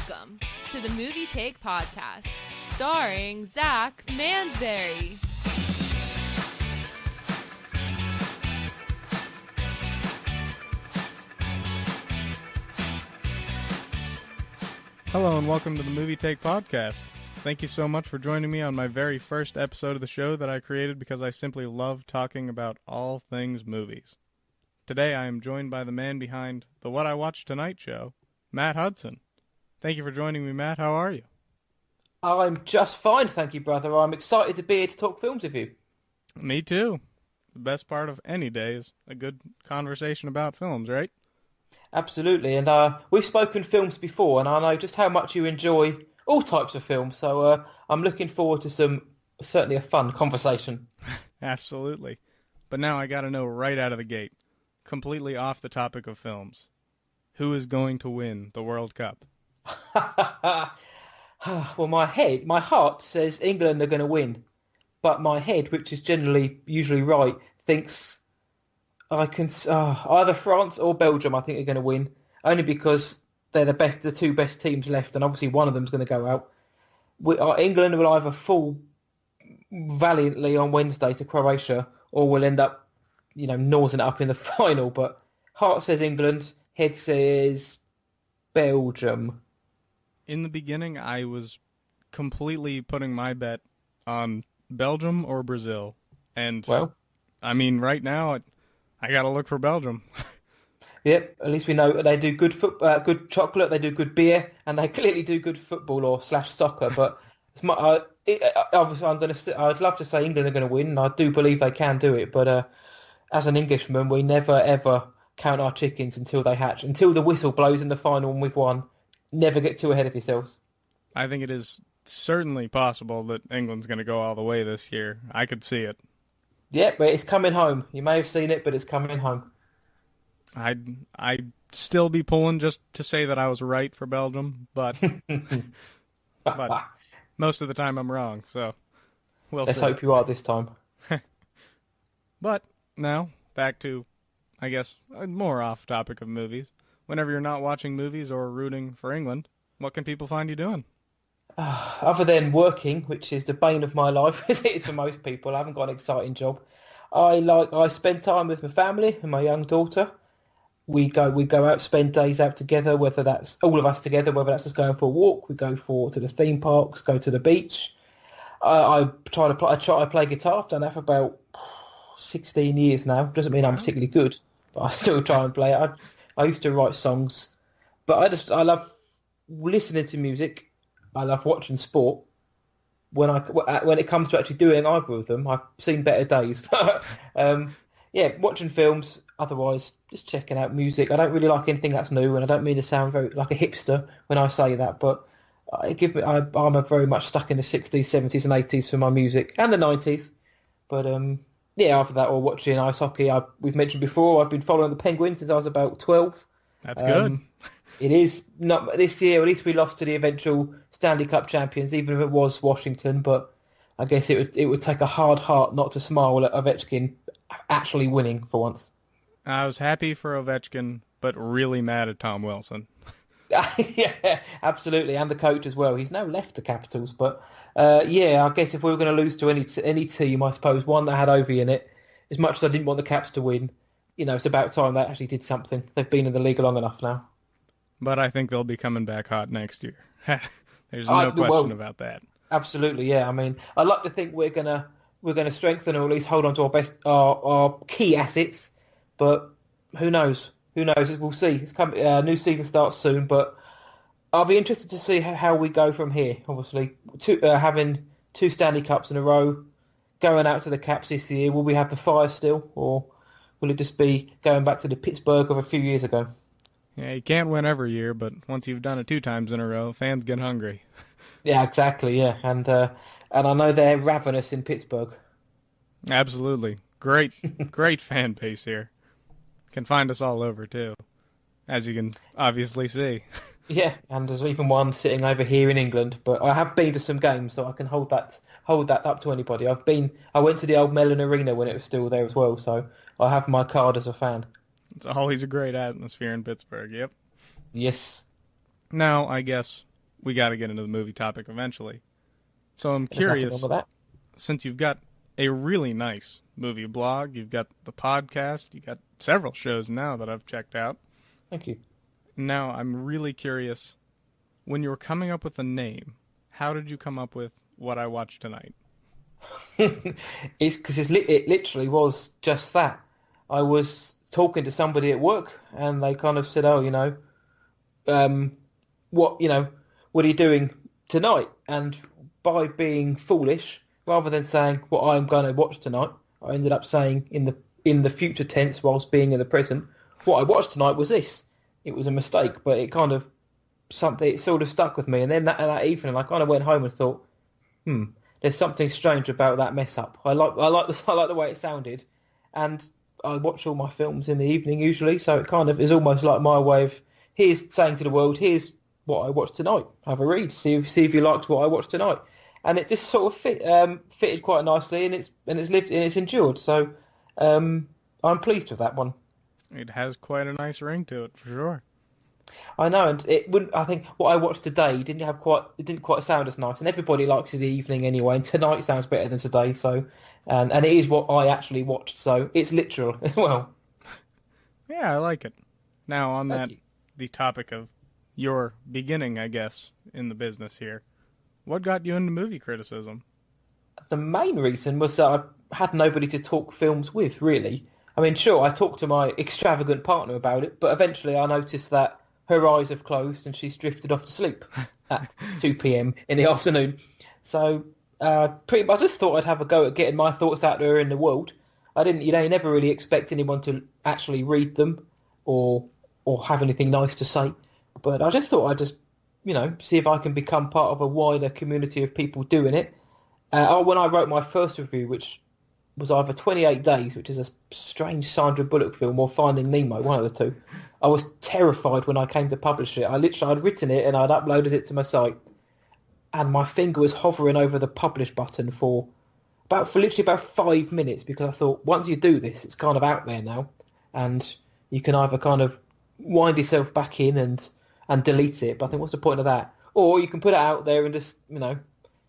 Welcome to the Movie Take Podcast, starring Zach Mansberry. Hello and welcome to the Movie Take Podcast. Thank you so much for joining me on my very first episode of the show that I created because I simply love talking about all things movies. Today I am joined by the man behind the What I Watched Tonight show, Matt Hudson. Thank you for joining me, Matt. How are you? I'm just fine, thank you, brother. I'm excited to be here to talk films with you. Me too. The best part of any day is a good conversation about films, right? Absolutely, and we've spoken films before, and I know just how much you enjoy all types of films, so I'm looking forward to certainly a fun conversation. Absolutely. But now I gotta know right out of the gate, completely off the topic of films, who is going to win the World Cup? Well, my heart says England are going to win, but my head, which is usually right, thinks I can either France or Belgium. I think are going to win, only because they're the two best teams left, and obviously one of them's going to go out. England will either fall valiantly on Wednesday to Croatia, or will end up, nosing it up in the final. But heart says England, head says Belgium. In the beginning, I was completely putting my bet on Belgium or Brazil. And, well, I mean, right now, I got to look for Belgium. Yep, at least we know they do good good chocolate, they do good beer, and they clearly do good football or /soccer. But obviously, I'd love to say England are going to win, and I do believe they can do it. But as an Englishman, we never, ever count our chickens until they hatch. Until the whistle blows in the final and we've won. Never get too ahead of yourselves. I think it is certainly possible that England's going to go all the way this year. I could see it. Yeah, but it's coming home. You may have seen it, but it's coming home. I'd still be pulling just to say that I was right for Belgium, but most of the time I'm wrong, so we'll see. Let's hope you are this time. But now, back to, I guess, a more off topic of movies. Whenever you're not watching movies or rooting for England, what can people find you doing? Other than working, which is the bane of my life, as it is for most people, I haven't got an exciting job. I spend time with my family and my young daughter. We go out, spend days out together, whether that's all of us together, whether that's just going for a walk. We go to the theme parks, go to the beach. I try to play guitar. I've done that for about 16 years now. Doesn't mean I'm particularly good, but I still try and play it. I used to write songs, but I love listening to music. I love watching sport. When it comes to actually doing either of them, I've seen better days. Watching films. Otherwise, just checking out music. I don't really like anything that's new, and I don't mean to sound very like a hipster when I say that, but I'm very much stuck in the 60s, 70s, and 80s for my music, and the 90s. But after that, or watching ice hockey. We've mentioned before, I've been following the Penguins since I was about 12. That's good. It is not this year. At least we lost to the eventual Stanley Cup champions, even if it was Washington. But I guess it would take a hard heart not to smile at Ovechkin actually winning for once. I was happy for Ovechkin, but really mad at Tom Wilson. Yeah, absolutely, and the coach as well. He's now left the Capitals, but I guess if we were going to lose to any team, I suppose one that had Ovi in it, as much as I didn't want the Caps to win, it's about time they actually did something. They've been in the league long enough now. But I think they'll be coming back hot next year. There's no question about that. Absolutely, yeah. I mean, I'd like to think we're gonna strengthen or at least hold on to our key assets. But who knows? Who knows? We'll see. It's coming. New season starts soon, but I'll be interested to see how we go from here. Obviously, having 2 Stanley Cups in a row, going out to the Caps this year. Will we have the fire still, or will it just be going back to the Pittsburgh of a few years ago? Yeah, you can't win every year, but once you've done it 2 times in a row, fans get hungry. Yeah, exactly. Yeah, and I know they're ravenous in Pittsburgh. Absolutely, great fan base here. Can find us all over too, as you can obviously see. Yeah, and there's even one sitting over here in England. But I have been to some games, so I can hold that up to anybody. I went to the old Mellon Arena when it was still there as well, so I have my card as a fan. It's always a great atmosphere in Pittsburgh. Yep. Yes. Now, I guess we got to get into the movie topic eventually. So I'm There's nothing curious, wrong with that. since you've got a really nice movie blog, you've got the podcast, you've got several shows now that I've checked out. Thank you. Now, I'm really curious, when you were coming up with the name, how did you come up with What I Watched Tonight? It's because it literally was just that. I was talking to somebody at work, and they kind of said, "Oh, what are you doing tonight?" And by being foolish, rather than saying what I'm going to watch tonight, I ended up saying in the future tense whilst being in the present, what I watched tonight was this. It was a mistake, but it kind of it sort of stuck with me. And then that evening, I kind of went home and thought, there's something strange about that mess up. I like the way it sounded, and I watch all my films in the evening usually, so it kind of is almost like my way of saying to the world, here's what I watched tonight. Have a read, see if you liked what I watched tonight, and it just sort of fitted quite nicely, and it's lived and it's endured. So I'm pleased with that one. It has quite a nice ring to it, for sure. I know, and it wouldn't. I think what I watched today didn't quite sound as nice, and everybody likes the evening anyway. And tonight sounds better than today, so and it is what I actually watched, so it's literal as well. Yeah, I like it. Now, on Thank you. the topic of your beginning, I guess, in the business here, what got you into movie criticism? The main reason was that I had nobody to talk films with, really. I mean, sure, I talked to my extravagant partner about it, but eventually I noticed that her eyes have closed and she's drifted off to sleep at 2 p.m. in the afternoon. So pretty much I just thought I'd have a go at getting my thoughts out there in the world. I didn't, you never really expect anyone to actually read them or have anything nice to say. But I just thought I'd just, see if I can become part of a wider community of people doing it. When I wrote my first review, which was either 28 Days, which is a strange Sandra Bullock film, or Finding Nemo, one of the two. I was terrified when I came to publish it. I'd written it and I'd uploaded it to my site, and my finger was hovering over the publish button for literally about 5 minutes, because I thought, once you do this, it's kind of out there now, and you can either kind of wind yourself back in and delete it. But I think, what's the point of that? Or you can put it out there and just,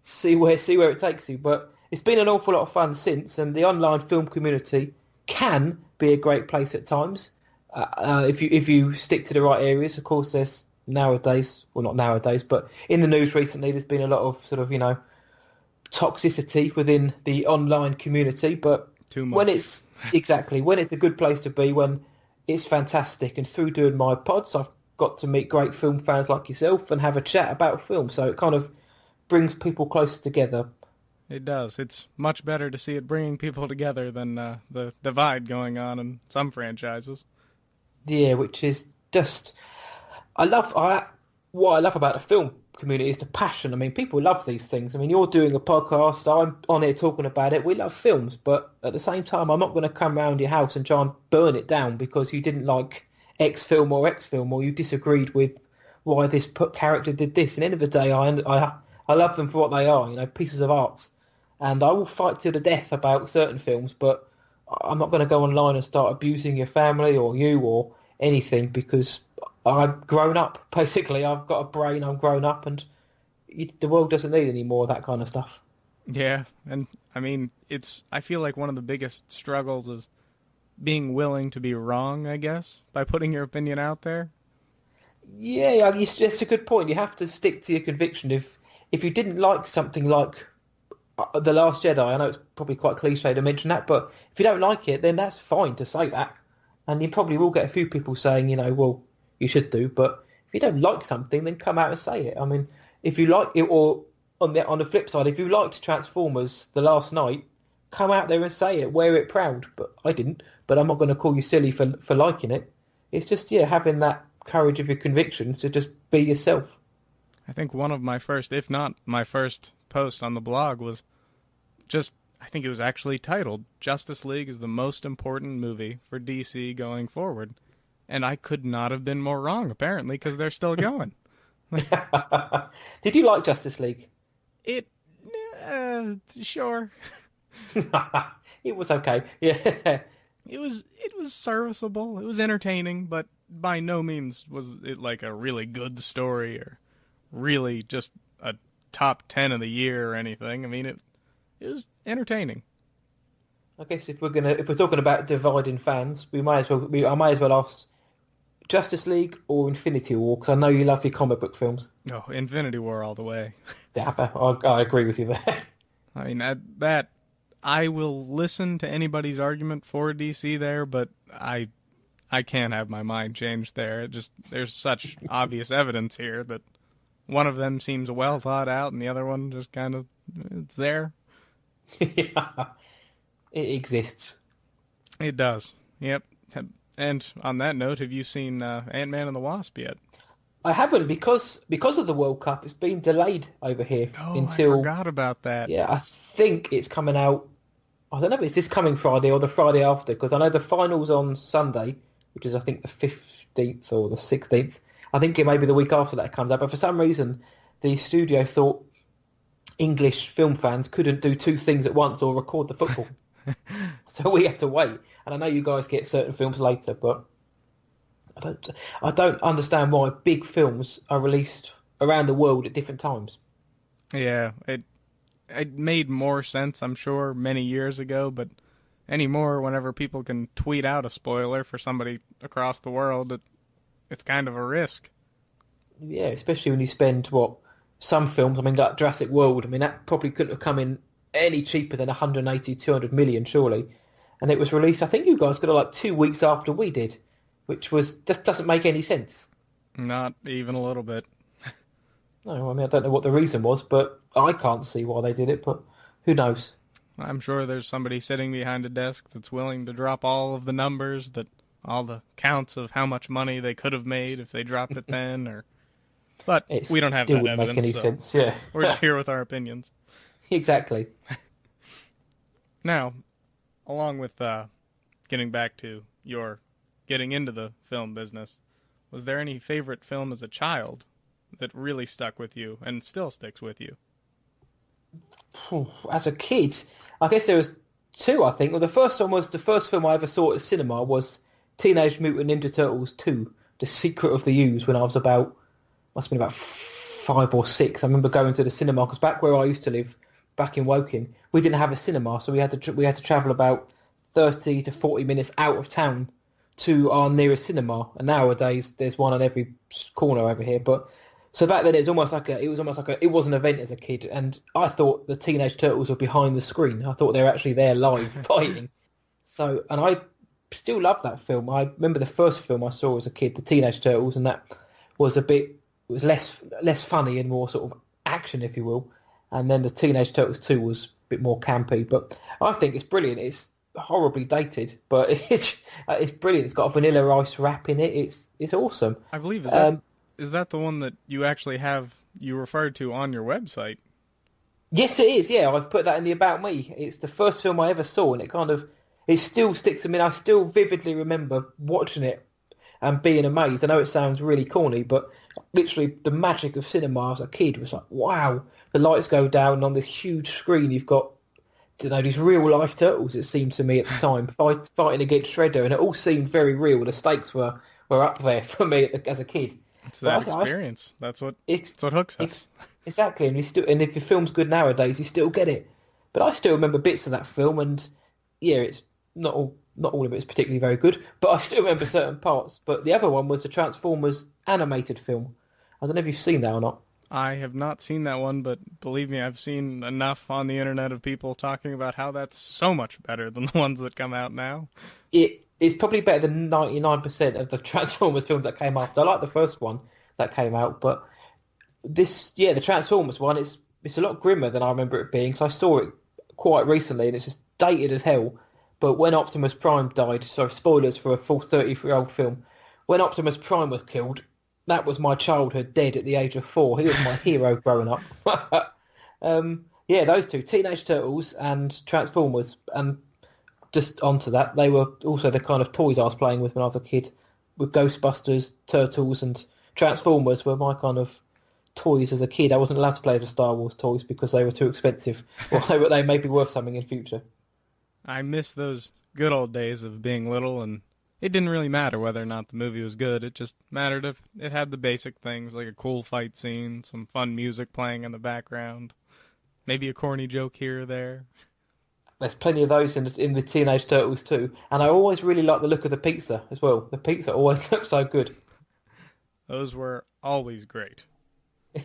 see where it takes you. But it's been an awful lot of fun since, and the online film community can be a great place at times if you stick to the right areas. Of course, there's nowadays, well, not nowadays, but in the news recently, there's been a lot of sort of toxicity within the online community. But Too much. when it's a good place to be, when it's fantastic, and through doing my pods, I've got to meet great film fans like yourself and have a chat about film. So it kind of brings people closer together. It does. It's much better to see it bringing people together than the divide going on in some franchises. Yeah, which is just... what I love about the film community is the passion. I mean, people love these things. I mean, you're doing a podcast, I'm on here talking about it. We love films, but at the same time, I'm not going to come round your house and try and burn it down because you didn't like X film, or you disagreed with why this character did this. At the end of the day, I love them for what they are, pieces of art. And I will fight to the death about certain films, but I'm not going to go online and start abusing your family or you or anything, because I've grown up, basically. I've got a brain, I'm grown up, and the world doesn't need any more of that kind of stuff. Yeah, and I mean, I feel like one of the biggest struggles is being willing to be wrong, I guess, by putting your opinion out there. Yeah, it's a good point. You have to stick to your conviction. If you didn't like something like The Last Jedi, I know it's probably quite cliche to mention that, but if you don't like it, then that's fine to say that. And you probably will get a few people saying, well, you should do. But if you don't like something, then come out and say it. I mean, if you like it, or on the flip side, if you liked Transformers The Last Night, come out there and say it, wear it proud. But I didn't. But I'm not going to call you silly for liking it. It's just, having that courage of your convictions to just be yourself. I think one of my first, if not my first post on the blog was I think it was actually titled, Justice League is the most important movie for DC going forward. And I could not have been more wrong, apparently, because they're still going. Did you like Justice League? Sure. It was okay. Yeah. It was serviceable. It was entertaining, but by no means was it like a really good story or really just a top 10 of the year or anything. I mean, it was entertaining. I guess if we're talking about dividing fans, I may as well ask Justice League or Infinity War, because I know you love your comic book films. Oh, Infinity War all the way. Yeah, I agree with you there. I mean, that I will listen to anybody's argument for DC there, but I can't have my mind changed there. There's such obvious evidence here that one of them seems well thought out and the other one just kind of, it's there. Yeah, it exists. It does. Yep. And on that note, have you seen Ant-Man and the Wasp yet? I haven't, because of the World Cup. It's been delayed over here until... I forgot about that. Yeah, I think it's coming out, I don't know if it's this coming Friday or the Friday after, because I know the final's on Sunday, which is I think the 15th or the 16th. I think it may be the week after that it comes out, but for some reason the studio thought English film fans couldn't do two things at once or record the football. So we have to wait. And I know you guys get certain films later, but I don't understand why big films are released around the world at different times. Yeah, it made more sense, I'm sure, many years ago, but anymore, whenever people can tweet out a spoiler for somebody across the world, it's kind of a risk. Yeah, especially when you spend, some films, I mean, like Jurassic World, I mean, that probably couldn't have come in any cheaper than 180, 200 million, surely. And it was released, I think you guys got it 2 weeks after we did, which just doesn't make any sense. Not even a little bit. No, I mean, I don't know what the reason was, but I can't see why they did it, but who knows? I'm sure there's somebody sitting behind a desk that's willing to drop all of the numbers, all the counts of how much money they could have made if they dropped it then, But we don't have that evidence. It wouldn't make any sense, yeah. We're just here with our opinions. Exactly. Now, along with getting back to your getting into the film business, was there any favorite film as a child that really stuck with you and still sticks with you? As a kid, I guess there was two, I think. Well, the first one was the first film I ever saw at cinema was Teenage Mutant Ninja Turtles 2, The Secret of the Ooze, when I was must have been about 5 or 6. I remember going to the cinema, because back where I used to live, back in Woking, we didn't have a cinema, so we had to travel about 30 to 40 minutes out of town to our nearest cinema. And nowadays there's one on every corner over here. But so back then it was almost like it was an event as a kid, and I thought the Teenage Turtles were behind the screen. I thought they were actually there live fighting. So, and I still love that film. I remember the first film I saw as a kid, the Teenage Turtles, and that was less funny and more sort of action, if you will. And then the Teenage Turtles 2 was a bit more campy, but I think it's brilliant. It's horribly dated, but it's brilliant. It's got a Vanilla Ice rap in it. It's awesome. I believe is that the one that you actually you referred to on your website? Yes, it is. Yeah, I've put that in the About Me. It's the first film I ever saw, and it still sticks. I mean, I still vividly remember watching it and being amazed. I know it sounds really corny, but literally the magic of cinema as a kid was like, wow. The lights go down on this huge screen. You've got, these real life turtles. It seemed to me at the time fighting against Shredder, and it all seemed very real. The stakes were up there for me as a kid. It's that experience. That's what hooks us. Exactly, and if the film's good nowadays, you still get it. But I still remember bits of that film, and yeah, it's not all of it is particularly very good, but I still remember certain parts. But the other one was the Transformers animated film. I don't know if you've seen that or not. I have not seen that one, but believe me, I've seen enough on the internet of people talking about how that's so much better than the ones that come out now. It's probably better than 99% of the Transformers films that came after. I like the first one that came out, but the Transformers one, it's a lot grimmer than I remember it being, because I saw it quite recently, and it's just dated as hell. But when Optimus Prime died, so spoilers for a full 33-year-old film, when Optimus Prime was killed, that was my childhood dead at the age of 4. He was my hero growing up. Those two, Teenage Turtles and Transformers. And just onto that, they were also the kind of toys I was playing with when I was a kid. With Ghostbusters, Turtles and Transformers were my kind of toys as a kid. I wasn't allowed to play with the Star Wars toys because they were too expensive. Or they may be worth something in future. I miss those good old days of being little, and it didn't really matter whether or not the movie was good. It just mattered if it had the basic things, like a cool fight scene, some fun music playing in the background, maybe a corny joke here or there. There's plenty of those in the Teenage Turtles too. And I always really like the look of the pizza as well. The pizza always looks so good. Those were always great.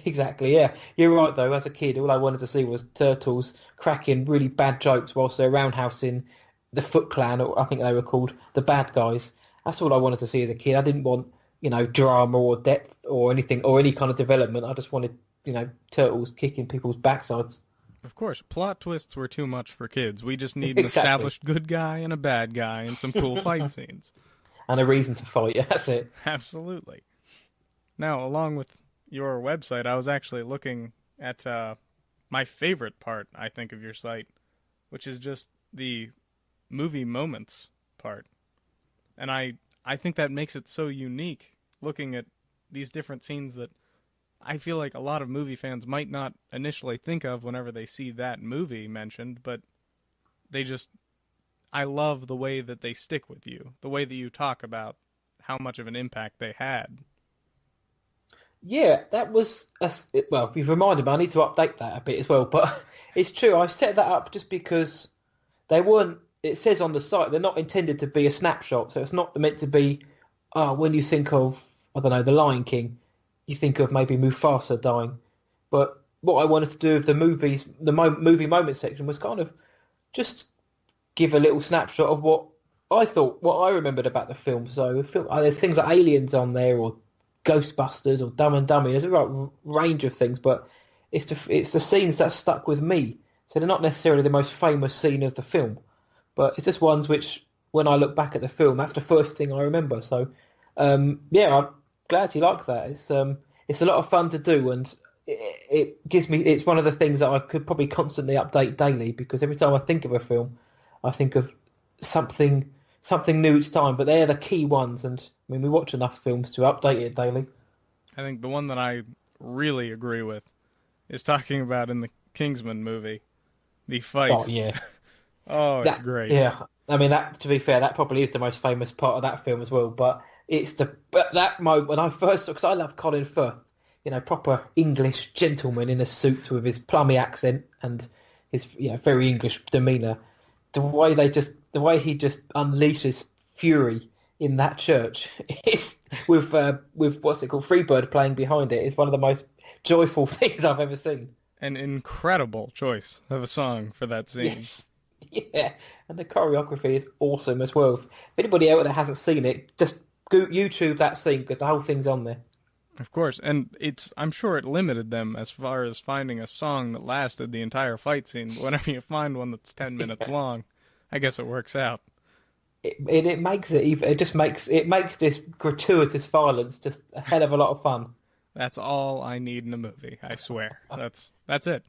Exactly, yeah. You're right, though. As a kid, all I wanted to see was Turtles cracking really bad jokes whilst they're roundhousing the Foot Clan, or I think they were called, the bad guys. That's all I wanted to see as a kid. I didn't want, drama or depth or anything, or any kind of development. I just wanted, Turtles kicking people's backsides. Of course, plot twists were too much for kids. We just need an established good guy and a bad guy and some cool fight scenes. And a reason to fight, that's it. Absolutely. Now, along with your website, I was actually looking at my favorite part, I think, of your site, which is just the movie moments part. And I think that makes it so unique, looking at these different scenes that I feel like a lot of movie fans might not initially think of whenever they see that movie mentioned, but I love the way that they stick with you, the way that you talk about how much of an impact they had. Yeah, that was, well, you've reminded me, I need to update that a bit as well, but it's true, I set that up just because they weren't, it says on the site, they're not intended to be a snapshot, so it's not meant to be, when you think of, I don't know, The Lion King, you think of maybe Mufasa dying. But what I wanted to do with the movies, the movie moment section was kind of just give a little snapshot of what I remembered about the film. So there's things like Aliens on there, or Ghostbusters, or Dumb and Dummy. There's a right range of things, but it's the scenes that stuck with me. So they're not necessarily the most famous scene of the film, but it's just ones which, when I look back at the film, that's the first thing I remember. So, yeah, I'm glad you like that. It's a lot of fun to do, and it gives me. It's one of the things that I could probably constantly update daily, because every time I think of a film, I think of something new each time. But they're the key ones, and I mean, we watch enough films to update it daily. I think the one that I really agree with is talking about in the Kingsman movie, the fight. Oh yeah. Oh, it's great. Yeah, I mean, that, to be fair, that probably is the most famous part of that film as well. But it's that moment when I first, because I love Colin Firth, proper English gentleman in a suit with his plummy accent and his very English demeanour. The way he just unleashes fury in that church is with what's it called, Freebird playing behind it, is one of the most joyful things I've ever seen. An incredible choice of a song for that scene. Yes. Yeah, and the choreography is awesome as well. If anybody out there hasn't seen it, just go YouTube that scene, because the whole thing's on there. Of course, and I'm sure it limited them as far as finding a song that lasted the entire fight scene. But whenever you find one that's 10 minutes long, I guess it works out. It makes this gratuitous violence just a hell of a lot of fun. That's all I need in a movie, I swear. That's it.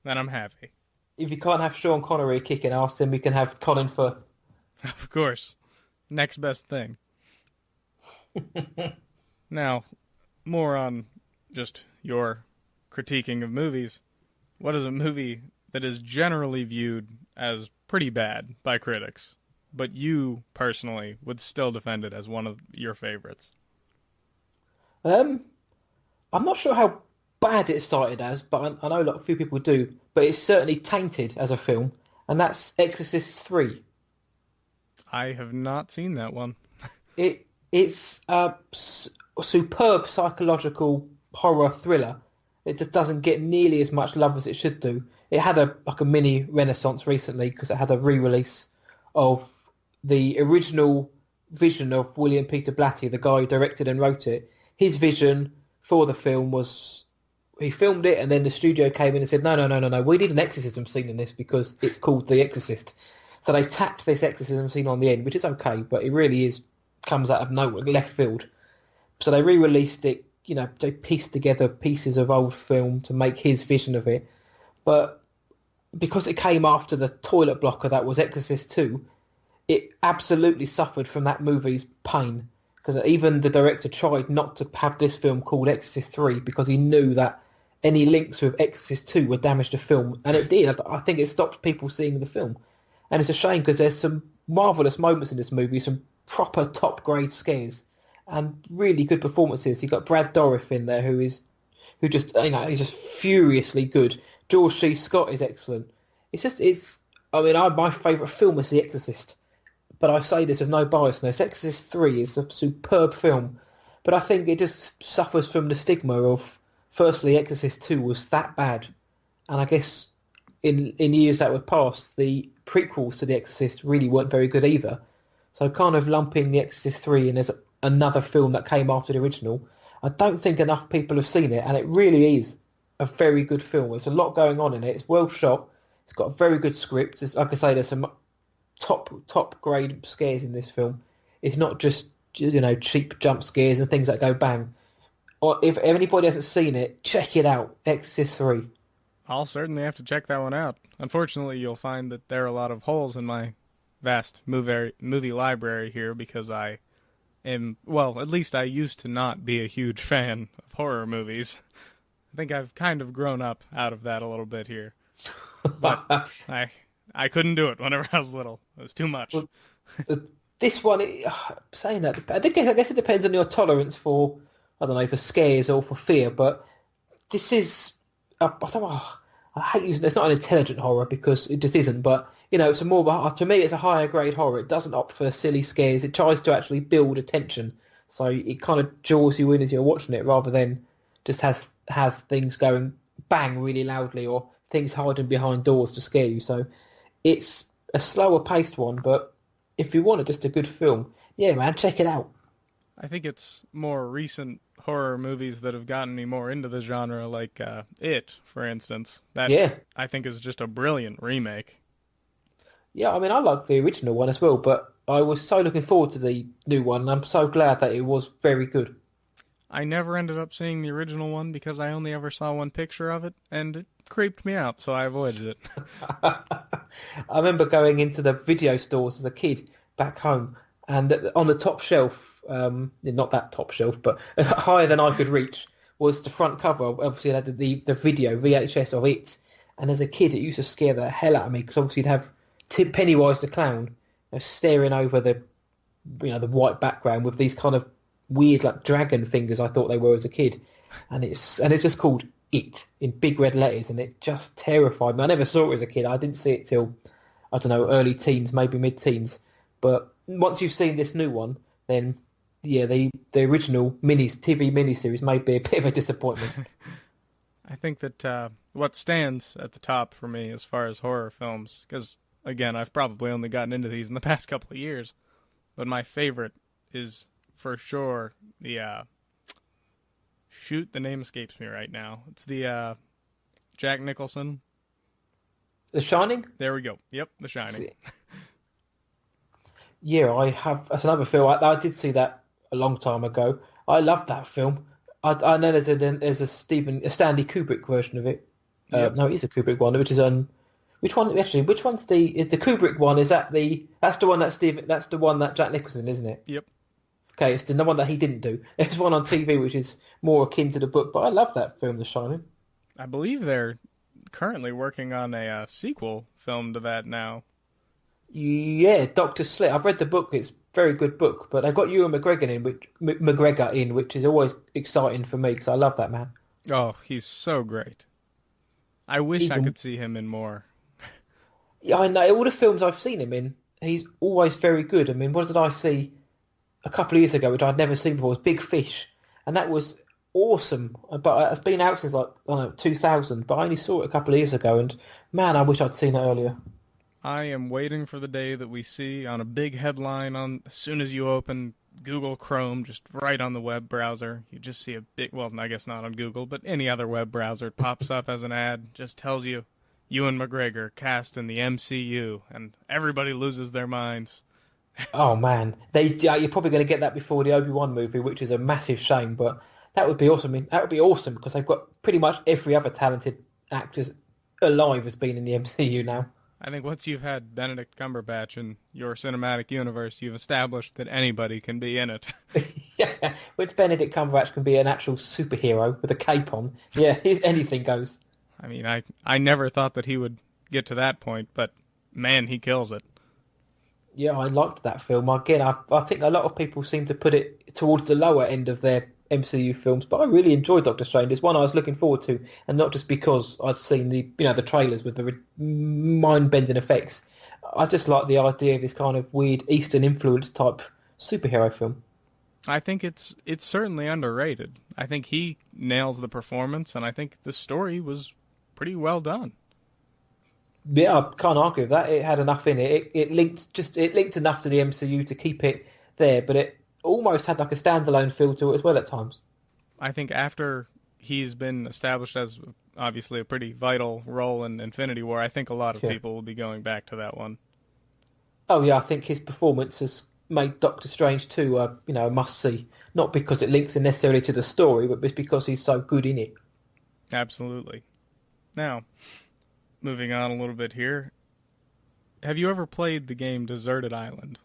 Then I'm happy. If you can't have Sean Connery kicking ass, then we can have Colin Firth. Of course. Next best thing. Now, more on just your critiquing of movies. What is a movie that is generally viewed as pretty bad by critics, but you personally would still defend it as one of your favorites? I'm not sure how bad it started as, but I know a few people do, but it's certainly tainted as a film, and that's Exorcist 3. I have not seen that one. It's a superb psychological horror thriller. It just doesn't get nearly as much love as it should do. It had a mini renaissance recently, because it had a re-release of the original vision of William Peter Blatty, the guy who directed and wrote it. His vision for the film was, he filmed it, and then the studio came in and said, no, we need an exorcism scene in this because it's called The Exorcist. So they tapped this exorcism scene on the end, which is okay, but it really comes out of nowhere, left field. So they re-released it, they pieced together pieces of old film to make his vision of it. But because it came after the toilet blocker that was Exorcist 2, it absolutely suffered from that movie's pain. Because even the director tried not to have this film called Exorcist 3, because he knew that any links with Exorcist 2 would damage the film. And it did. I think it stopped people seeing the film. And it's a shame, because there's some marvellous moments in this movie, some proper top grade scares and really good performances. You've got Brad Dourif in there who just he's just furiously good. George C. Scott is excellent. My favourite film is The Exorcist, but I say this with no biasness. Exorcist 3 is a superb film, but I think it just suffers from the stigma of, firstly, Exorcist 2 was that bad, and I guess in years that were past, the prequels to The Exorcist really weren't very good either. So kind of lumping The Exorcist 3 in as another film that came after the original, I don't think enough people have seen it, and it really is a very good film. There's a lot going on in it. It's well shot. It's got a very good script. Like I say, there's some top grade scares in this film. It's not just cheap jump scares and things that go bang. Or if anybody hasn't seen it, check it out. Exorcist 3. I'll certainly have to check that one out. Unfortunately, you'll find that there are a lot of holes in my vast movie library here because I am, well, at least I used to not be a huge fan of horror movies. I think I've kind of grown up out of that a little bit here. But I couldn't do it whenever I was little. It was too much. Well, this one, saying that, I guess it depends on your tolerance for, I don't know, for scares or for fear, but this is, I hate using it's not an intelligent horror because it just isn't, but it's to me it's a higher grade horror. It doesn't opt for silly scares. It tries to actually build attention, so it kind of draws you in as you're watching it, rather than just has things going bang really loudly or things hiding behind doors to scare you. So it's a slower paced one, but if you want just a good film, yeah, man, check it out. I think it's more recent horror movies that have gotten me more into the genre, like It, for instance. That I think is just a brilliant remake. Yeah, I mean, I like the original one as well, but I was so looking forward to the new one, and I'm so glad that it was very good. I never ended up seeing the original one because I only ever saw one picture of it, and it creeped me out, so I avoided it. I remember going into the video stores as a kid back home, and on the top shelf, not that top shelf, but higher than I could reach, was the front cover. Obviously, it had the video VHS of It, and as a kid, it used to scare the hell out of me because obviously you'd have Pennywise the clown staring over the white background with these kind of weird like dragon fingers. I thought they were as a kid, and it's just called It in big red letters, and it just terrified me. I never saw it as a kid. I didn't see it till, I don't know, early teens, maybe mid-teens. But once you've seen this new one, then yeah, the original TV miniseries may be a bit of a disappointment. I think that what stands at the top for me as far as horror films, because again, I've probably only gotten into these in the past couple of years, but my favorite is for sure the the name escapes me right now. It's the Jack Nicholson. The Shining? There we go. Yep, The Shining. Yeah, I have. That's another film. I did see that a long time ago. I love that film. I know there's a Stanley Kubrick version of it. Yep. No, it is a Kubrick one, which is which one actually? Which one's is the Kubrick one? Is that that's the one that Jack Nicholson, isn't it? Yep. Okay, it's the one that he didn't do. There's one on TV which is more akin to the book, but I love that film, The Shining. I believe they're currently working on a sequel film to that now. Yeah, Dr. Slit. I've read the book. It's a very good book, but they've got Ewan McGregor in, which is always exciting for me because I love that man. Oh, he's so great. I wish I could see him in more. Yeah, I know. All the films I've seen him in, he's always very good. I mean, what did I see a couple of years ago, which I'd never seen before, was Big Fish, and that was awesome. But it's been out since 2000, but I only saw it a couple of years ago, and man, I wish I'd seen it earlier. I am waiting for the day that we see on a big headline as soon as you open Google Chrome, just right on the web browser. You just see a big, well, I guess not on Google, but any other web browser, it pops up as an ad, just tells you Ewan McGregor cast in the MCU, and everybody loses their minds. Oh man, you're probably going to get that before the Obi-Wan movie, which is a massive shame, but that would be awesome. I mean, that would be awesome because they've got pretty much every other talented actor alive has been in the MCU now. I think once you've had Benedict Cumberbatch in your cinematic universe, you've established that anybody can be in it. Yeah, which Benedict Cumberbatch can be an actual superhero with a cape on. Yeah, anything goes. I mean, I never thought that he would get to that point, but man, he kills it. Yeah, I liked that film. Again, I think a lot of people seem to put it towards the lower end of their MCU films, but I really enjoyed Doctor Strange. It's one I was looking forward to, and not just because I'd seen the trailers with the mind-bending effects. I just like the idea of this kind of weird Eastern influence type superhero film. I think it's certainly underrated. I think he nails the performance, and I think the story was pretty well done. Yeah, I can't argue with that. It had enough in it. It linked enough to the MCU to keep it there, but it almost had like a standalone feel to it as well at times. I think after he's been established as obviously a pretty vital role in Infinity War, I think a lot of people will be going back to that one. Oh yeah, I think his performance has made Doctor Strange 2 a must-see. Not because it links in necessarily to the story, but just because he's so good in it. Absolutely. Now, moving on a little bit here, have you ever played the game Deserted Island?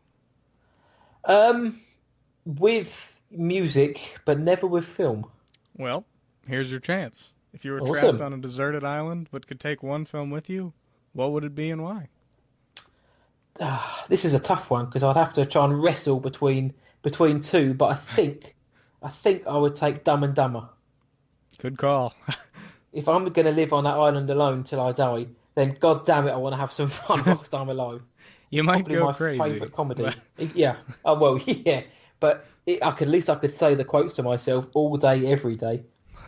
With music, but never with film. Well, here's your chance. If you were Awesome. trapped on a deserted island but could take one film with you, what would it be and why? This is a tough one because I'd have to try and wrestle between two, but I think I would take Dumb and Dumber. Good call. If I'm going to live on that island alone till I die, then god damn it, I want to have some fun whilst I'm alive. You might Probably go my crazy. favourite comedy. Yeah. Oh well, yeah. But at least I could say the quotes to myself all day, every day.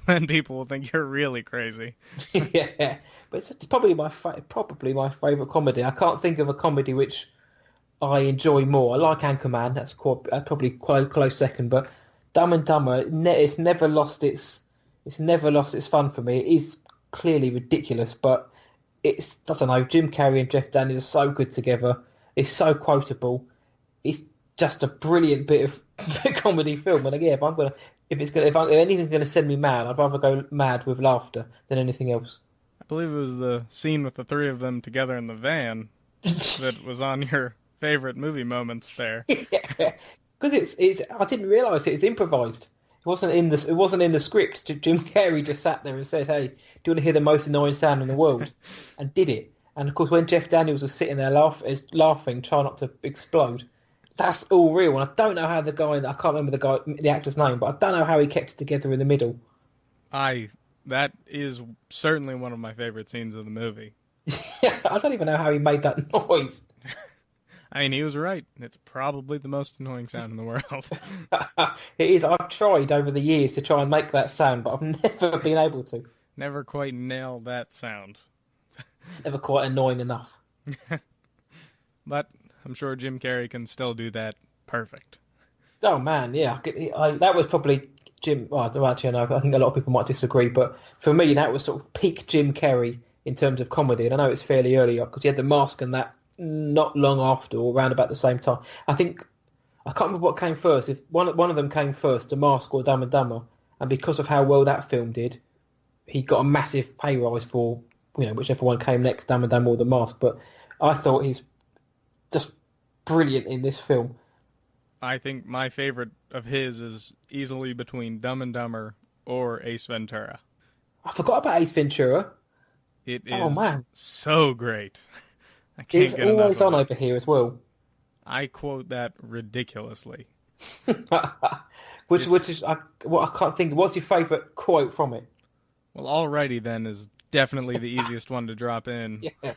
Then people will think you're really crazy. Yeah, but it's probably my favourite comedy. I can't think of a comedy which I enjoy more. I like Anchorman. That's probably quite a close second. But Dumb and Dumber, it's never lost its fun for me. It is clearly ridiculous, but I don't know. Jim Carrey and Jeff Daniels are so good together. It's so quotable. It's just a brilliant bit of comedy film. And again, if anything's gonna send me mad, I'd rather go mad with laughter than anything else. I believe it was the scene with the three of them together in the van that was on your favorite movie moments there. Yeah, because it's. I didn't realise it's improvised. It wasn't in the script. Jim Carrey just sat there and said, "Hey, do you want to hear the most annoying sound in the world?" and did it. And of course, when Jeff Daniels was sitting there laughing, trying not to explode, that's all real. And I don't know how I can't remember the actor's name, but I don't know how he kept it together in the middle. That is certainly one of my favorite scenes of the movie. I don't even know how he made that noise. I mean, he was right. It's probably the most annoying sound in the world. It is. I've tried over the years to try and make that sound, but I've never been able to. Never quite nailed that sound. It's never quite annoying enough. But I'm sure Jim Carrey can still do that perfect. Oh man, yeah. That was probably Jim. Well, I don't actually know. I think a lot of people might disagree, but for me, that was sort of peak Jim Carrey in terms of comedy. And I know it's fairly early because he had The Mask and that not long after, or around about the same time. I think I can't remember what came first. If one of them came first, The Mask or Dumb and Dumber, and because of how well that film did, he got a massive pay rise for whichever one came next, Dumb and Dumber or The Mask. But I thought he's just brilliant in this film. I think my favorite of his is easily between Dumb and Dumber or Ace Ventura. I forgot about Ace Ventura. It is so great. I can't It's get enough always of on it. over here as well. I quote that ridiculously. Which is I can't think. What's your favourite quote from it? Well, Alrighty Then is definitely the easiest one to drop in. Yeah.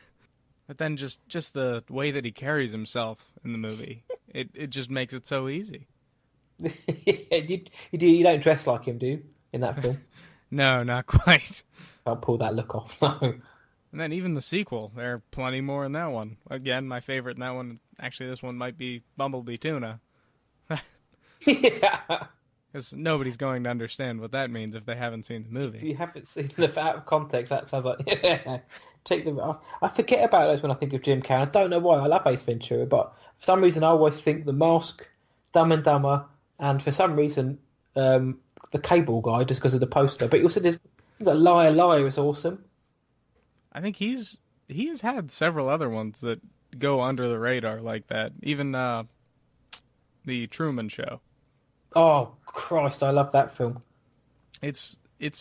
But then just the way that he carries himself in the movie, it just makes it so easy. You don't dress like him, do you, in that film? No, not quite. I'll pull that look off. No. And then even the sequel, there are plenty more in that one. Again, my favorite in that one, actually this one might be Bumblebee Tuna. Yeah. Because nobody's going to understand what that means if they haven't seen the If movie. you haven't seen it out of context, that sounds like take them off. I forget about those when I think of Jim Carrey. I don't know why. I love Ace Ventura, but for some reason I always think The Mask, Dumb and Dumber, and for some reason the Cable Guy, just because of the poster. But you also you've got Liar Liar is awesome. I think he has had several other ones that go under the radar like that. Even the Truman Show. Oh Christ, I love that film. It's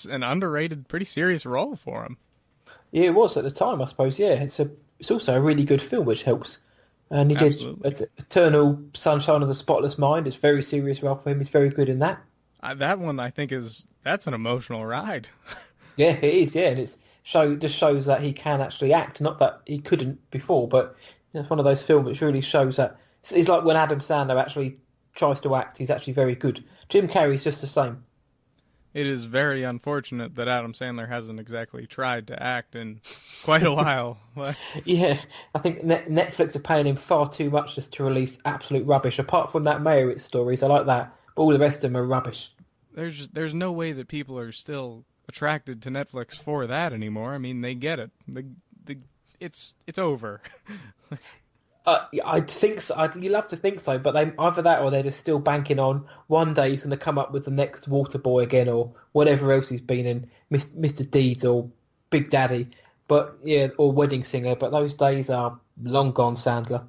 an underrated, pretty serious role for him. Yeah, it was at the time, I suppose. Yeah, it's also a really good film, which helps And he did Absolutely. Eternal Sunshine of the Spotless Mind. It's a very serious role for him. He's very good in that. That one I think that's an emotional ride. Yeah, it is. Yeah, and just shows that he can actually act. Not that he couldn't before, but it's one of those films which really shows that it's like when Adam Sandler actually tries to act. He's actually very good. Jim Carrey's just the same. It is very unfortunate that Adam Sandler hasn't exactly tried to act in quite a while. But Yeah, I think Netflix are paying him far too much just to release absolute rubbish. Apart from that Meyerowitz stories, I like that, but all the rest of them are rubbish. there's no way that people are still attracted to Netflix for that anymore. I mean, they get it. It's over. I'd think so. You love to think so, but they either that or they're just still banking on one day he's going to come up with the next Waterboy again or whatever else he's been in, Mr. Deeds or Big Daddy, but yeah, or Wedding Singer. But those days are long gone, Sandler.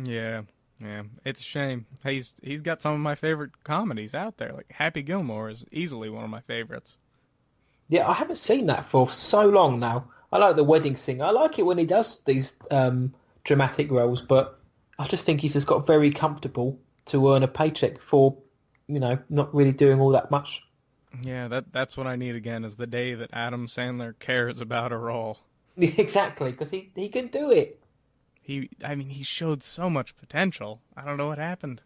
Yeah, yeah. It's a shame. He's got some of my favorite comedies out there. Like Happy Gilmore is easily one of my favorites. Yeah, I haven't seen that for so long now. I like the Wedding Singer. I like it when he does these dramatic roles, but I just think he's just got very comfortable to earn a paycheck for, not really doing all that much. Yeah, that's what I need again is the day that Adam Sandler cares about a role. Exactly, because he can do it. He showed so much potential. I don't know what happened.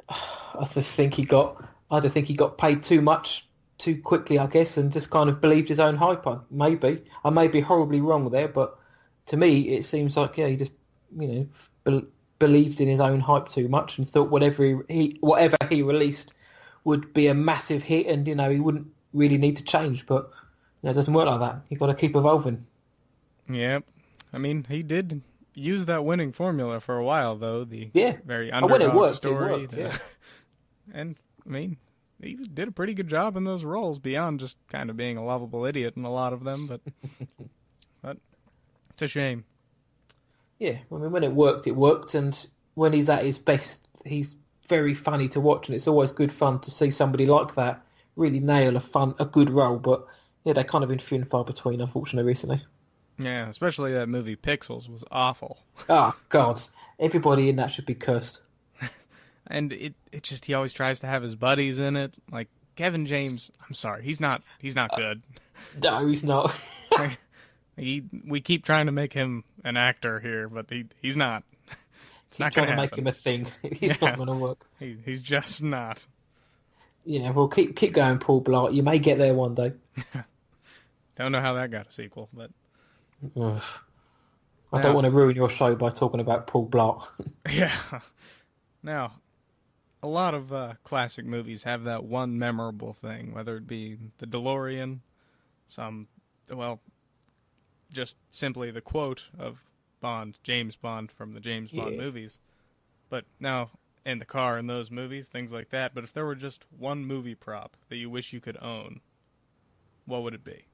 I just think he got paid too much too quickly, I guess, and just kind of believed his own hype. Maybe I may be horribly wrong there, but to me it seems like he just believed in his own hype too much and thought whatever he released would be a massive hit, and he wouldn't really need to change. But it doesn't work like that. You've got to keep evolving. Yep. I mean, he did use that winning formula for a while, though. The very And when it underdog worked, story. it worked. Yeah. And I mean, he did a pretty good job in those roles beyond just kind of being a lovable idiot in a lot of them. But it's a shame. Yeah, I mean, when it worked, and when he's at his best, he's very funny to watch, and it's always good fun to see somebody like that really nail a good role. But yeah, they're kind of been few and far between, unfortunately, recently. Yeah, especially that movie Pixels was awful. Oh God, everybody in that should be cursed. And it just he always tries to have his buddies in it. Like Kevin James, I'm sorry, he's not good. No, he's not. We keep trying to make him an actor here, but he's not. It's not going to happen. make him a thing. He's not going to work. He's just not. Yeah, well, keep going, Paul Blart. You may get there one day. Don't know how that got a sequel, but Ugh. I don't want to ruin your show by talking about Paul Blart. Yeah. Now, a lot of classic movies have that one memorable thing, whether it be the DeLorean, just simply the quote of James Bond from the James Bond movies. But now, in the car in those movies, things like that. But if there were just one movie prop that you wish you could own, what would it be?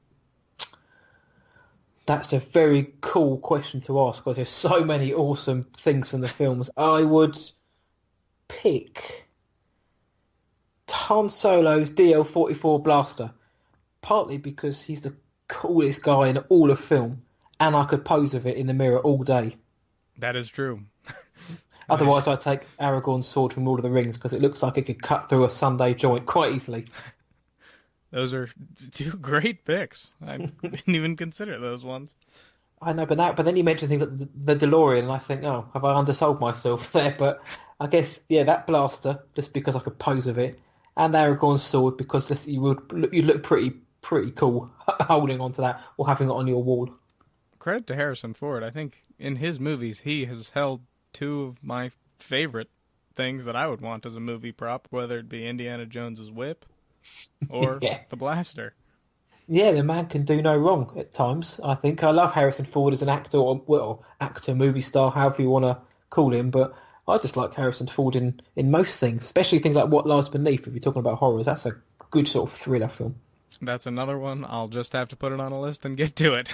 That's a very cool question to ask because there's so many awesome things from the films. I would pick Han Solo's DL-44 blaster, partly because he's the coolest guy in all of film, and I could pose with it in the mirror all day. That is true. Otherwise, I'd take Aragorn's sword from Lord of the Rings because it looks like it could cut through a Sunday joint quite easily. Those are two great picks. I didn't even consider those ones. I know, but then you mention things like the DeLorean, and I think, oh, have I undersold myself there? But I guess, yeah, that blaster, just because I could pose with it, and Aragorn's sword because you'd look pretty cool holding onto that or having it on your wall. Credit to Harrison Ford. I think in his movies he has held two of my favorite things that I would want as a movie prop, whether it be Indiana Jones's whip or the blaster. Yeah, the man can do no wrong at times, I think. I love Harrison Ford as an actor, movie star, however you want to call him, but I just like Harrison Ford in most things, especially things like What Lies Beneath, if you're talking about horrors. That's a good sort of thriller film. That's another one. I'll just have to put it on a list and get to it.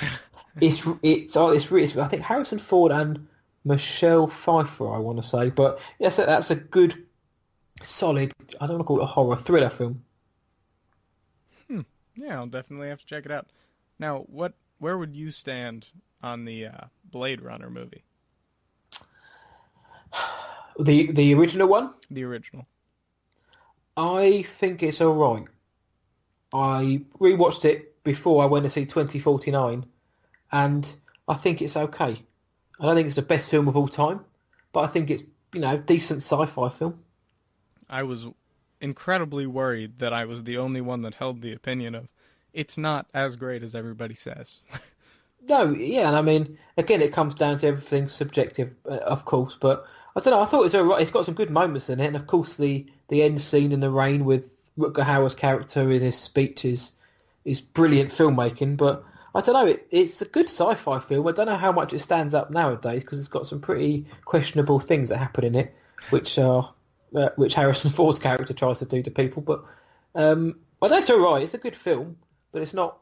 It's really, I think Harrison Ford and Michelle Pfeiffer, I want to say, but yes, that's a good, solid, I don't want to call it a horror, thriller film. Yeah, I'll definitely have to check it out. Now, where would you stand on the Blade Runner movie? The original one, The original. I think it's all right. I rewatched it before I went to see 2049, and I think it's okay. I don't think it's the best film of all time, but I think it's, decent sci-fi film. I was incredibly worried that I was the only one that held the opinion of it's not as great as everybody says. No, yeah, and I mean, again, it comes down to everything subjective, of course, but I don't know, I thought it was all right. It's got some good moments in it, and of course the end scene in the rain with Rutger Hauer's character in his speech is brilliant filmmaking, but I don't know, it's a good sci-fi film. I don't know how much it stands up nowadays, because it's got some pretty questionable things that happen in it, which Harrison Ford's character tries to do to people, but I don't know, it's all right. It's a good film, but it's not,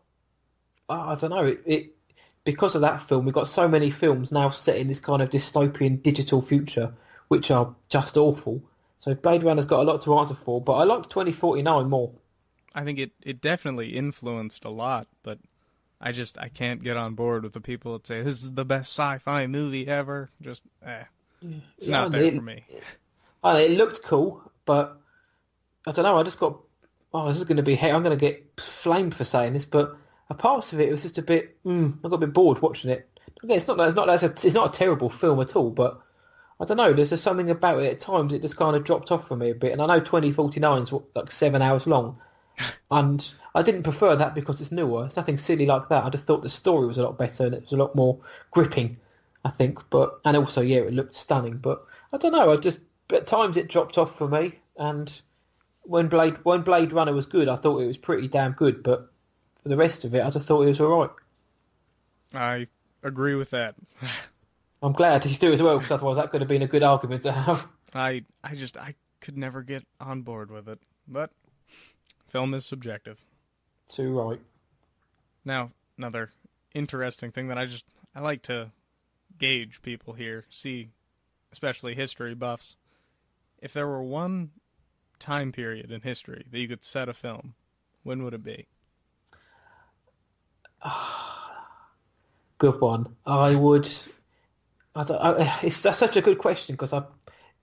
I don't know, it because of that film, we've got so many films now set in this kind of dystopian digital future, which are just awful. So Blade Runner's got a lot to answer for, but I liked 2049 more. I think it definitely influenced a lot, but I can't get on board with the people that say this is the best sci-fi movie ever. Just, it's not there for me. It looked cool, but I don't know, I just got, this is going to be, I'm going to get flamed for saying this, but a parts of it was just a bit, I got a bit bored watching it. Again, it's not a terrible film at all, but I don't know, there's just something about it at times, it just kind of dropped off for me a bit, and I know 2049 is like 7 hours long, and I didn't prefer that because it's newer. It's nothing silly like that. I just thought the story was a lot better and it was a lot more gripping, I think, and also, yeah, it looked stunning, but I don't know, at times it dropped off for me, and when Blade Runner was good, I thought it was pretty damn good, but for the rest of it, I just thought it was all right. I agree with that. I'm glad you do as well, because otherwise that could have been a good argument to have. I could never get on board with it, but film is subjective. Too right. Now, another interesting thing that I like to gauge people here, see, especially history buffs. If there were one time period in history that you could set a film, when would it be? Good one. It's that's such a good question, because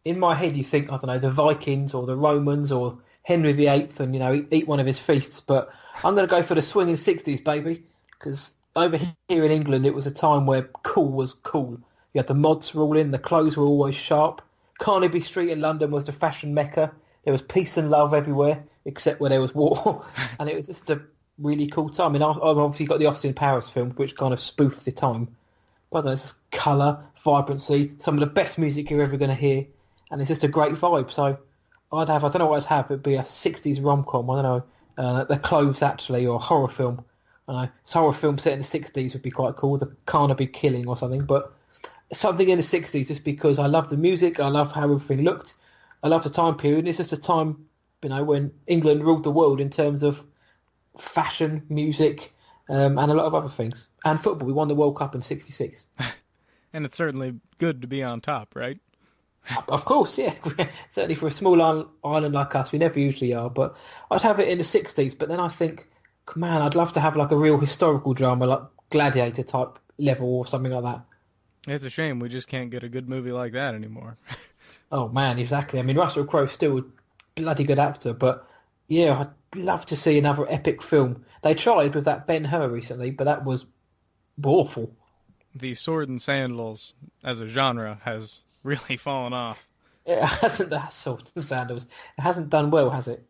in my head you think, I don't know, the Vikings or the Romans or Henry VIII, and eat one of his feasts. But I'm going to go for the swinging 60s, baby, because over here in England it was a time where cool was cool. You had the mods ruling, the clothes were always sharp. Carnaby Street in London was the fashion mecca. There was peace and love everywhere, except where there was war, and it was just a really cool time. I mean, I've obviously got the Austin Powers film, which kind of spoofed the time. But it's just colour, vibrancy, some of the best music you're ever going to hear, and it's just a great vibe. So I don't know what I'd have. It'd be a 60s rom-com, I don't know, The Clothes actually, or a horror film. I don't know, a horror film set in the 60s would be quite cool, the Carnaby killing or something, but something in the 60s, just because I love the music, I love how everything looked, I love the time period, and it's just a time, when England ruled the world in terms of fashion, music, and a lot of other things. And football. We won the World Cup in '66. And it's certainly good to be on top, right? Of course, yeah. Certainly for a small island like us, we never usually are. But I'd have it in the 60s. But then I think, man, I'd love to have like a real historical drama, like Gladiator type level or something like that. It's a shame we just can't get a good movie like that anymore. Oh, man, exactly. I mean, Russell Crowe's still a bloody good actor, but yeah, I'd love to see another epic film. They tried with that Ben-Hur recently, but that was awful. The sword and sandals as a genre has really fallen off. It hasn't, that sword and sandals. It hasn't done well, has it?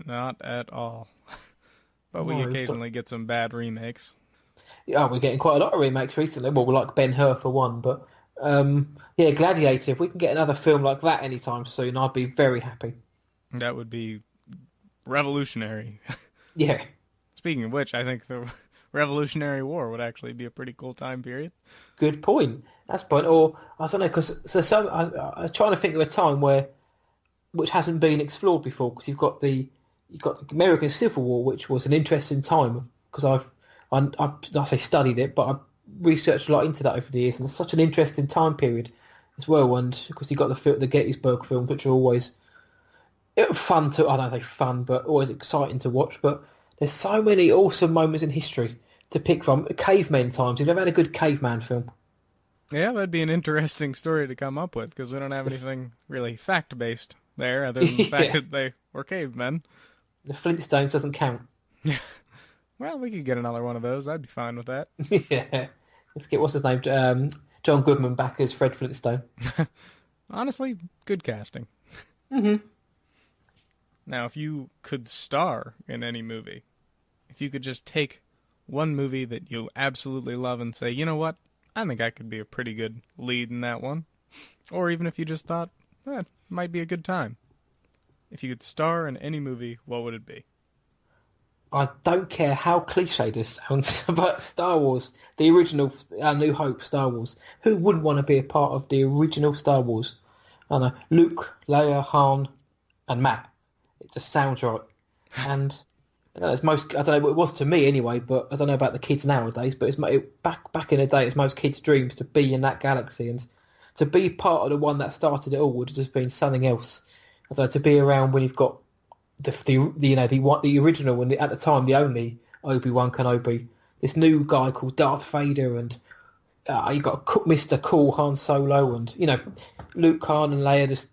Not at all. But we occasionally get some bad remakes. Yeah, we're getting quite a lot of remakes recently. Well, like Ben-Hur for one, but yeah, Gladiator. If we can get another film like that anytime soon, I'd be very happy. That would be revolutionary. Yeah. Speaking of which, I think the Revolutionary War would actually be a pretty cool time period. Good point. That's point. Or I don't know, because I'm trying to think of a time which hasn't been explored before. Because you've got the American Civil War, which was an interesting time. Because I say studied it, but I've researched a lot into that over the years, and it's such an interesting time period as well. And because you've got the Gettysburg films, which are always fun to, I don't know, fun, but always exciting to watch. But there's so many awesome moments in history to pick from. Cavemen times. You've never had a good caveman film? Yeah, that'd be an interesting story to come up with, because we don't have anything really fact-based there, other than the fact that they were cavemen. The Flintstones doesn't count. Well, we could get another one of those. I'd be fine with that. Yeah. Let's get, what's his name? John Goodman back as Fred Flintstone. Honestly, good casting. Mm-hmm. Now, if you could star in any movie, if you could just take one movie that you absolutely love and say, you know what, I think I could be a pretty good lead in that one. Or even if you just thought, that might be a good time. If you could star in any movie, what would it be? I don't care how cliche this sounds, but Star Wars, the original, New Hope Star Wars. Who wouldn't want to be a part of the original Star Wars? I don't know, Luke, Leia, Han, and Matt. It just sounds right. And it's most, I don't know what it was to me anyway, but I don't know about the kids nowadays, but back in the day, it's most kids' dreams to be in that galaxy, and to be part of the one that started it all would have just been something else. I don't know, to be around when you've got the original, and at the time the only Obi-Wan Kenobi, this new guy called Darth Vader, and you got Mr. Cool Han Solo, and Luke, Han, and Leia. Just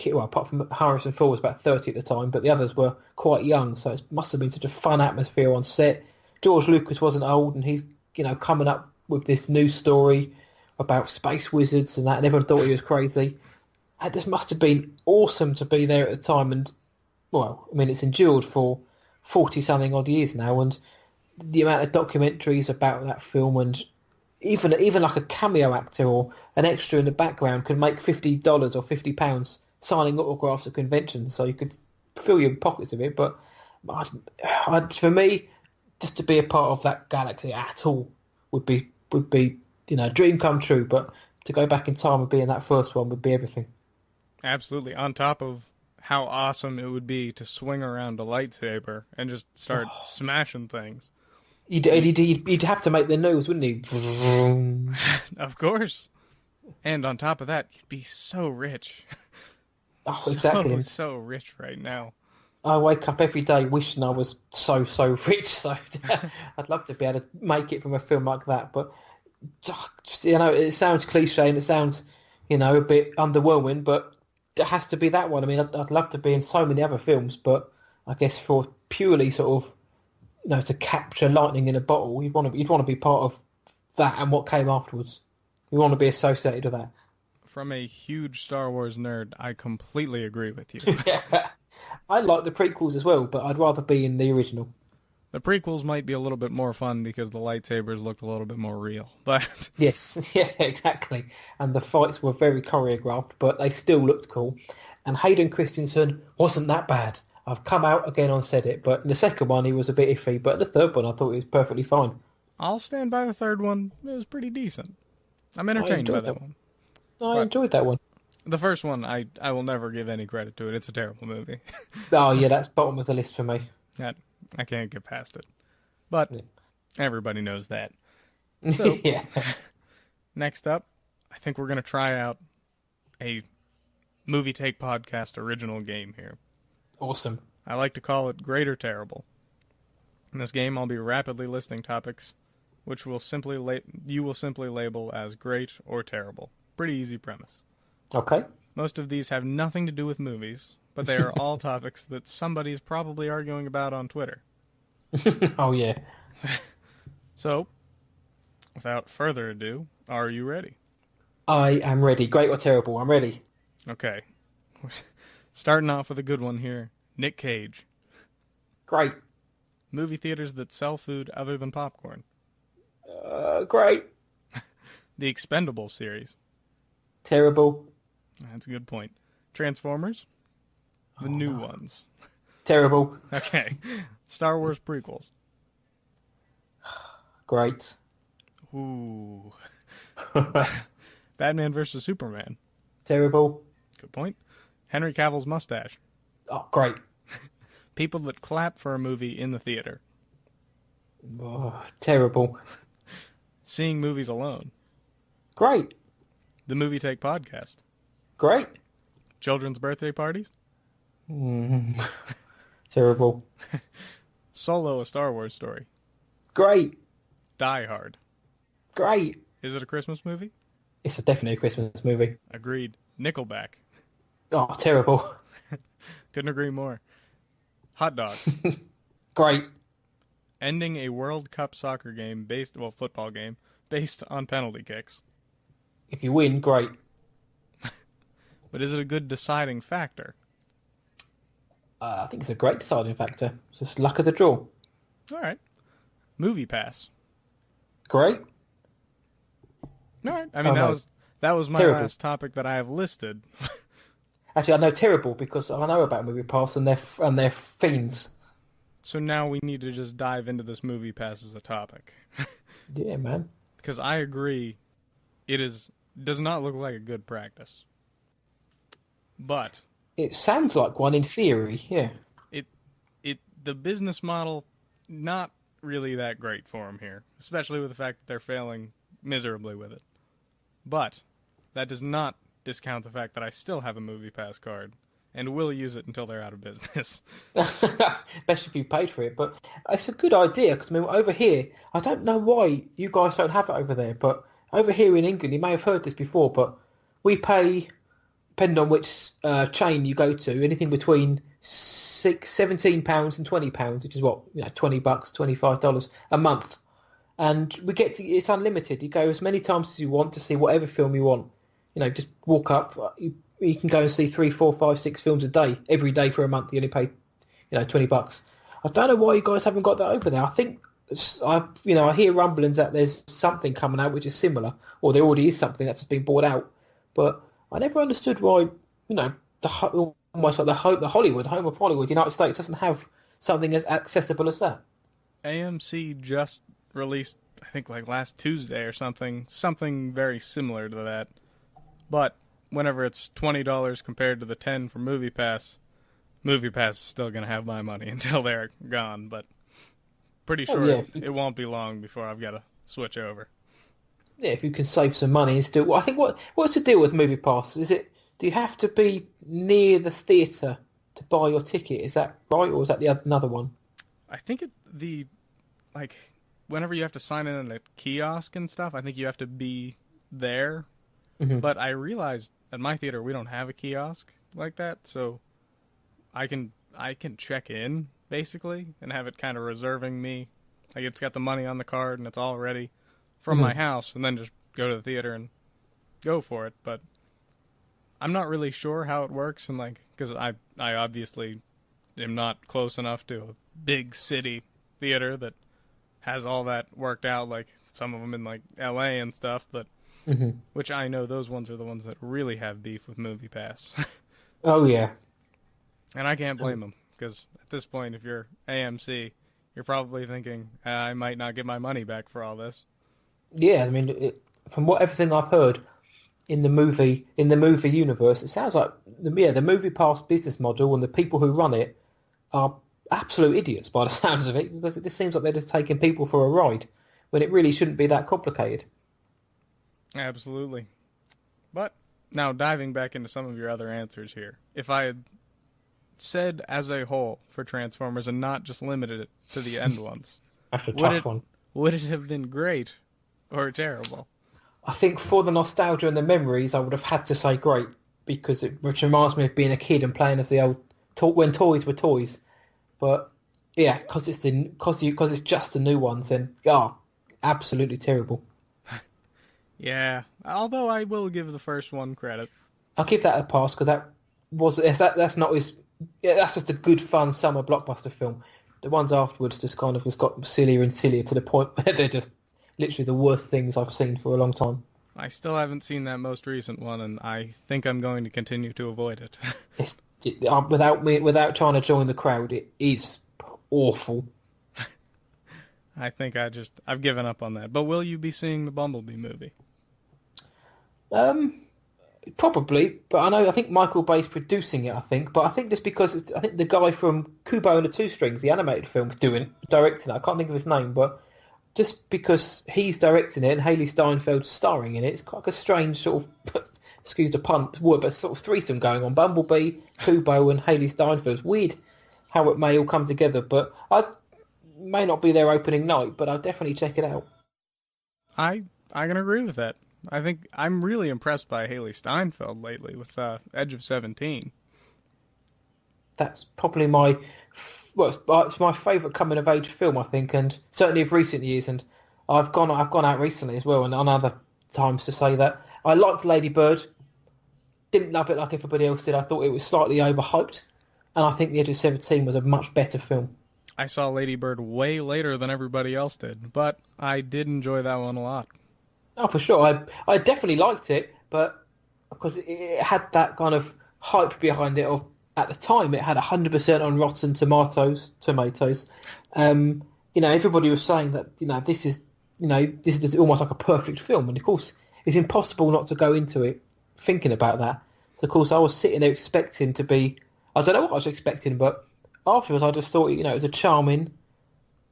apart from Harrison Ford was about 30 at the time, but the others were quite young, so it must have been such a fun atmosphere on set. George Lucas wasn't old, and he's coming up with this new story about space wizards and that, and everyone thought he was crazy. And this must have been awesome to be there at the time, and well, I mean, it's endured for 40-something odd years now, and the amount of documentaries about that film, and even like a cameo actor or an extra in the background could make $50 or £50 signing autographs at conventions, so you could fill your pockets of it. But for me, just to be a part of that galaxy at all would be a dream come true. But to go back in time and be in that first one would be everything. Absolutely. On top of how awesome it would be to swing around a lightsaber and just start smashing things. You'd have to make the news, wouldn't you? Of course. And on top of that, you'd be so rich. Oh, exactly. So rich right now. I wake up every day wishing I was so rich. So I'd love to be able to make it from a film like that. But it sounds cliche and it sounds a bit underwhelming, but it has to be that one. I mean, I'd love to be in so many other films, but I guess for purely sort of, to capture lightning in a bottle, you'd want to be part of that and what came afterwards. You want to be associated with that. From a huge Star Wars nerd, I completely agree with you. Yeah. I like the prequels as well, but I'd rather be in the original. The prequels might be a little bit more fun because the lightsabers looked a little bit more real. But yes, yeah, exactly. And the fights were very choreographed, but they still looked cool. And Hayden Christensen wasn't that bad. I've come out again and said it, but in the second one he was a bit iffy, but in the third one I thought he was perfectly fine. I'll stand by the third one. It was pretty decent. I'm entertained by that one. I enjoyed that one. The first one, I will never give any credit to it. It's a terrible movie. Oh yeah, that's bottom of the list for me. I can't get past it. But everybody knows that. So, yeah. Next up, I think we're going to try out a Movie Take Podcast original game here. Awesome. I like to call it Great or Terrible. In this game, I'll be rapidly listing topics, which you will simply label as great or terrible. Pretty easy premise. Okay. Most of these have nothing to do with movies, but they are all topics that somebody is probably arguing about on Twitter. Oh, yeah. So, without further ado, are you ready? I am ready. Great or terrible? I'm ready. Okay. Starting off with a good one here. Nick Cage. Great. Movie theaters that sell food other than popcorn. Great. The Expendables series. Terrible. That's a good point. Transformers. The new ones. Terrible. Okay. Star Wars prequels. Great. Ooh. Batman vs. Superman. Terrible. Good point. Henry Cavill's mustache. Oh, great. People that clap for a movie in the theater. Oh, terrible. Seeing movies alone. Great. The Movie Take Podcast. Great. Children's birthday parties. Terrible. Solo, a Star Wars story. Great. Die Hard. Great. Is it a Christmas movie? It's definitely a Christmas movie. Agreed. Nickelback. Oh, terrible. Couldn't agree more. Hot dogs. Great. Ending a World Cup football game, based on penalty kicks. If you win, great. But is it a good deciding factor? I think it's a great deciding factor. It's just luck of the draw. All right. Movie Pass. Great. All right. I mean, that was my terrible. last topic that I have listed. Actually, I know terrible because I know about Movie Pass and they're fiends. So now we need to just dive into this Movie Pass as a topic. Yeah, man. Because I agree, does not look like a good practice. But It sounds like one in theory, yeah. the business model, not really that great for them here, especially with the fact that they're failing miserably with it. But that does not discount the fact that I still have a Movie Pass card and will use it until they're out of business. Especially if you paid for it. But it's a good idea because I mean, over here, I don't know why you guys don't have it over there, but over here in England, you may have heard this before, but we pay, depending on which chain you go to, anything between £17 and £20, which is what, $20, $25 a month. And we get it's unlimited. You go as many times as you want to see whatever film you want. Just walk up. You can go and see 3, 4, 5, 6 films a day, every day for a month. You only pay, $20. I don't know why you guys haven't got that over there. I think I hear rumblings that there's something coming out which is similar, or there already is something that's been bought out. But I never understood why, almost like the home of Hollywood, United States doesn't have something as accessible as that. AMC just released, I think, like last Tuesday or something very similar to that. But whenever it's $20 compared to the $10 for Movie Pass is still going to have my money until they're gone. But pretty sure it won't be long before I've got to switch over. Yeah, if you can save some money and still... I think what's the deal with Movie Pass? Do you have to be near the theatre to buy your ticket? Is that right, or is that another one? I think whenever you have to sign in at a kiosk and stuff, I think you have to be there. Mm-hmm. But I realized at my theater we don't have a kiosk like that, so I can check in basically and have it kind of reserving me. Like it's got the money on the card and it's all ready from my house, and then just go to the theater and go for it. But I'm not really sure how it works, and because I obviously am not close enough to a big city theater that has all that worked out, like some of them in LA and stuff, but which I know those ones are the ones that really have beef with Movie Pass. Oh yeah. And I can't blame them, because at this point, if you're AMC, you're probably thinking, I might not get my money back for all this. Yeah, I mean, from everything I've heard in the movie universe, it sounds like the Movie Pass business model and the people who run it are absolute idiots by the sounds of it, because it just seems like they're just taking people for a ride when it really shouldn't be that complicated. Absolutely. But now diving back into some of your other answers here, if I had said as a whole for Transformers and not just limited it to the end ones, that's a tough one. Would it have been great or terrible? I think for the nostalgia and the memories, I would have had to say great, which reminds me of being a kid and playing with the old when toys were toys. But yeah, because it's just the new ones, then absolutely terrible. Yeah, although I will give the first one credit. I'll give that a pass, because that's just a good fun summer blockbuster film. The ones afterwards just kind of got sillier and sillier to the point where they're just literally the worst things I've seen for a long time. I still haven't seen that most recent one, and I think I'm going to continue to avoid it. Without trying to join the crowd, it is awful. I think I've given up on that. But will you be seeing the Bumblebee movie? Probably, but I think Michael Bay's producing it. But I think just because I think the guy from Kubo and the Two Strings, the animated film, directing it. I can't think of his name, but just because he's directing it and Haley Steinfeld's starring in it, it's quite a strange sort of, excuse the pun, word, but sort of threesome going on. Bumblebee, Kubo, and Haley Steinfeld. It's weird how it may all come together, but I may not be there opening night, but I'll definitely check it out. I can agree with that. I think I'm really impressed by Haley Steinfeld lately with Edge of 17. That's probably it's my favourite coming of age film, I think, and certainly of recent years. And I've gone out recently as well, and on other times to say that I liked Lady Bird. Didn't love it like everybody else did. I thought it was slightly overhyped, and I think The Edge of 17 was a much better film. I saw Lady Bird way later than everybody else did, but I did enjoy that one a lot. Oh, for sure. I definitely liked it, but because it had that kind of hype behind it. At the time, it had 100% on Rotten Tomatoes. Everybody was saying that this is almost like a perfect film, and of course, it's impossible not to go into it thinking about that. So, of course, I was sitting there expecting to be. I don't know what I was expecting, but afterwards, I just thought it was a charming,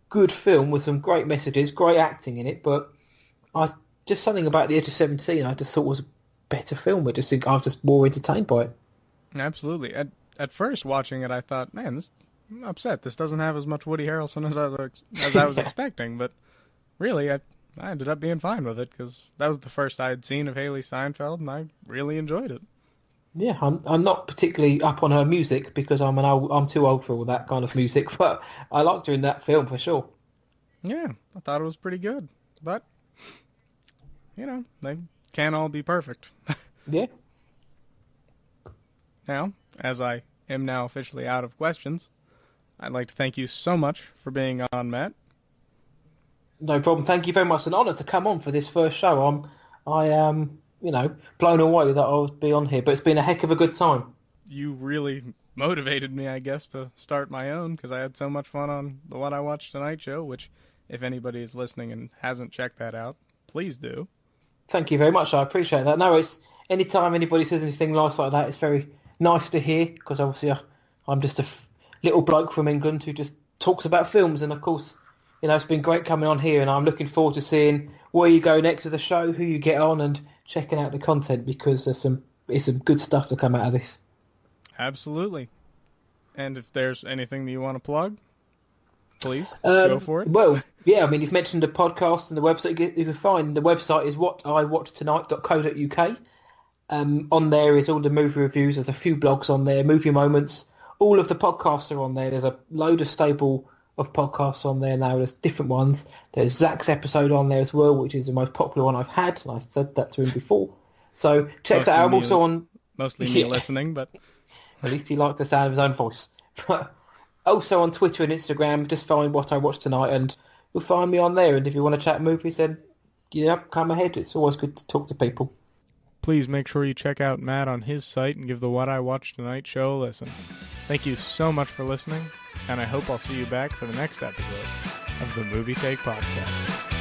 good film with some great messages, great acting in it, but just something about The Edge of 17 I just thought was a better film. I was just more entertained by it. Absolutely. At first watching it, I thought, man, I'm upset. This doesn't have as much Woody Harrelson as I was expecting, but really, I ended up being fine with it because that was the first I had seen of Haley Steinfeld, and I really enjoyed it. Yeah, I'm not particularly up on her music because I'm too old for all that kind of music, but I liked her in that film for sure. Yeah, I thought it was pretty good, but they can't all be perfect. Yeah. Now, as I am now officially out of questions, I'd like to thank you so much for being on, Matt. No problem. Thank you very much. It's an honour to come on for this first show. I am, blown away that I'll be on here, but it's been a heck of a good time. You really motivated me, I guess, to start my own because I had so much fun on the What I Watched Tonight show, which, if anybody is listening and hasn't checked that out, please do. Thank you very much. I appreciate that. No, it's anytime anybody says anything nice like that, it's very nice to hear because obviously I'm just a little bloke from England who just talks about films, and of course, it's been great coming on here, and I'm looking forward to seeing where you go next with the show, who you get on, and checking out the content because there's some good stuff to come out of this. Absolutely. And if there's anything that you want to plug, please go for it. Well, yeah, you've mentioned the podcast and the website. You can find the website is whatiwatchtonight.co.uk. On there is all the movie reviews. There's a few blogs on there, movie moments. All of the podcasts are on there. There's a load of stable of podcasts on there now. There's different ones. There's Zach's episode on there as well, which is the most popular one I've had. And I said that to him before. So check that out. I'm also on... Mostly me listening, but... At least he liked the sound of his own voice. Also on Twitter and Instagram, just find What I Watched Tonight, and you'll find me on there. And if you want to chat movies, then come ahead. It's always good to talk to people. Please make sure you check out Matt on his site and give the What I Watched Tonight show a listen. Thank you so much for listening, and I hope I'll see you back for the next episode of the Movie Take Podcast.